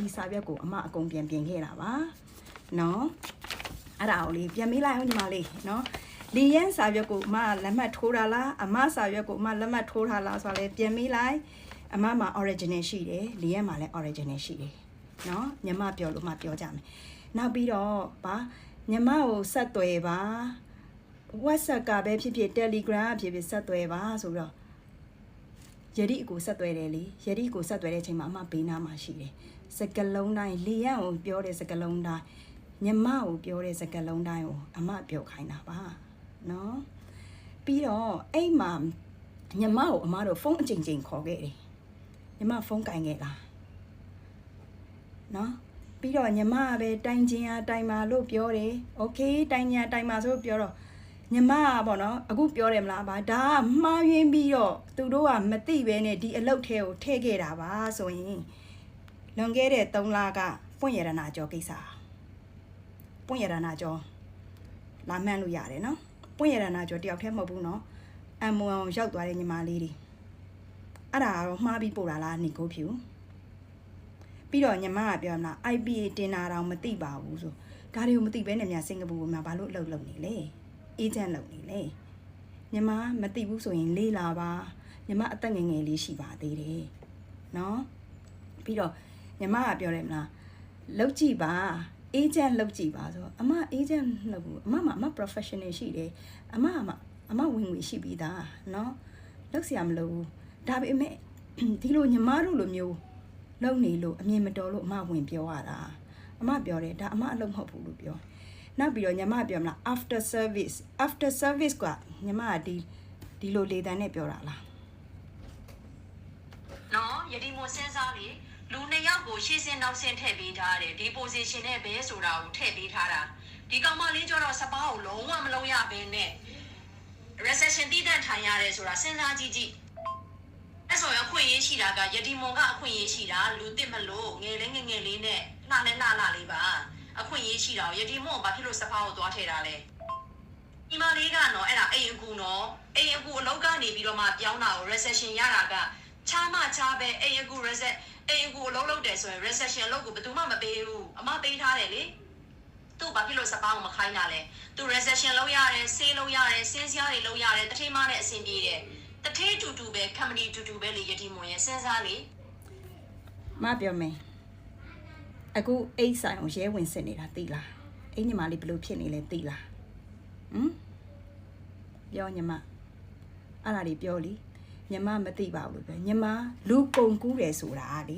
ဒီစာရွက်ကိုအမအကုန်ပြင်ခဲ့တာပါနော်အဲ့ဒါကိုလေပြန်မေးလိုက်အောင်ညီမလေးနော်လီယန်စာရွက်ကိုအမလက်မှတ်ထိုးတာလားအမစာရွက်ကိုအမလက်မှတ်ထိုးထားလားဆိုတော့လေပြန်မေးလိုက်အမမှာ original ရှိတယ်လီယန်မှာလည်း original ရှိတယ်နော်ညီမပြောလို့မှပြောကြမယ်နောက်ပြီးတော့ဗာညီမကိုဆက်သွယ်ပါ WhatsApp ကပဲဖြစ်ဖြစ် Telegram ဖြစ်ဖြစ်ဆက်သွယ်ပါဆိုတော့ယတိအကိုဆက်သွယ်တယ်လေယတိကိုဆက်သွယ်တဲ့အချိန်မှာအမဘေးနားမှာရှိတယ်စကလုံးတိုင်းလီယန်ကိုပြောတဲ့စကလုံးတိုင်းညီမကိုပြောတဲ့စကလုံးတိုင်းကိုအမပြောခိုင်းတာပါနော်ပြီးတော့အဲ့မှာညီမကိုအမတို့ဖုန်းအချိန်ချင်းခေါ်ခဲ့တယ်ညီမဖုန်းကင်ခဲ့လားနော်ပြီးတော့ညီမကပဲတိုင်ချင်းအားတိုင်ပါလို့ပြောတယ်โอเคတိုင်ညာတိုင်ပါဆိုပြောတော့ညီမကပေါ့နော်အခုပြောတယ်မလားဗာဒါကမှားယွင်းပြီးတော့သူတို့ကမသိပဲနဲ့ဒီအလုပ်ထဲကိုထည့်ခဲ့တာပါဆိုရင်လွန်ခဲ့တဲ့3လကပွင့်ရတနာကျော်ကိစ္စပွင့်ရတနာကျော်လာမှန်းလို့ရတယ်နော်ပွင့်ရတနာကျော်တယောက်တည်းမဟုတ်ဘူးနော်အမ်မွန်ရောက်သွားတဲ့ညီမလေးတွေအဲ့ဒါကတော့မှားပြီးပို့တာလားနေကိုဖြူပြီးတော့ညီမကပြောမှာ IPA တင်တာတော့မသိပါဘူးဆိုဒါတွေကိုမသိဘဲနဲ့များစင်ကာပူမှာဘာလို့အလုပ်လုပ်နေလဲအေဂျင့်လုပ်နေလဲညီမမသိဘူးဆိုရင်လေးလာပါညီမအသက်ငယ်ငယ်လေးရှိပါသေးတယ်နော်ပြီးတော့ညီမကပြောတယ်မလားလုပ်ကြည့်ပါအေဂျင့်လုပ်ကြည့်ပါဆိုအမအေဂျင့်လုပ်ဘူးအမ professional ရှိတယ်အမဝင်ငွေရှိပြီးသားနော်လုပ်စရာမလိုဘူးဒါပေမဲ့ဒီလိုညီမတို့လိုမျိုးလုံနေလို့အမြင်မတော်လို့အမဝင်ပြောရတာအမပြောတယ်ဒါအမအလုပ်မဟုတ်ဘူးလို့ပြောနောက်ပြီးတော့ညီမပြောမလား after service ကညီမကဒီလိုလေတန်းနဲ့ပြောတာလားနော်ယတိမွန်စဉ်းစားပြီးလူ2ယောက်ကိုရှေ့စင်နောက်စင်ထည့်ပေးထားတယ်ဒီ position နဲ့ဘဲဆိုတာကိုထည့်ပေးထားတာဒီကောင်မလေးကျတော့စပါးကိုလုံးဝမလုံးရဘဲနဲ့ recession တည်တံ့ထိုင်ရတယ်ဆိုတာစဉ်းစားကြည့်ကြည့်အဲ့ဆိုရင်အခွင့်အရေးရှိတာကယတိမွန်ကအခွင့်အရေးရှိတာလူတစ်မလို့ငယ်လေးလေးနဲ့လှနဲ့လှလေးပါအခွင့်အရေးရှိတာကိုယတိမွန်ဘာဖြစ်လို့စပါးကိုသွားထည့်တာလဲဒီမလေးကနော်အဲ့ဒါအိမ်အကူနော်အိမ်အကူအလုပ်ကနေပြီးတော့မှပြောင်းတာကို recession ရတာကချားပဲအိမ်အကူ reset အိမ်အကူအလုပ်လုပ်တယ်ဆိုရင် recession လုပ်ကိုဘယ်သူမှမပေးဘူးအမပေးထားတယ်လေသူ့ဘာဖြစ်လို့စပါးကိုမခိုင်းတာလဲသူ recession လုပ်ရတယ်ဆေးလုပ်ရတယ်စင်းစရာတွေလုပ်ရတယ်တထေးမနဲ့အဆင်ပြေတယ်တထေးတူပဲ company တူပဲလေယတိမွန်ရဲ့စဉ်းစားလေမပြောမယ်အခုအိတ်ဆိုင်ကိုရဲဝင်စစ်နေတာသိလားအိညီမလေးဘလို့ဖြစ်နေလဲသိလားပြောညီမအဲ့ဒါတွေပြောလीညီမမသိပါဘူးလို့ပြောညီမလူကုန်ကူးတယ်ဆိုတာလေ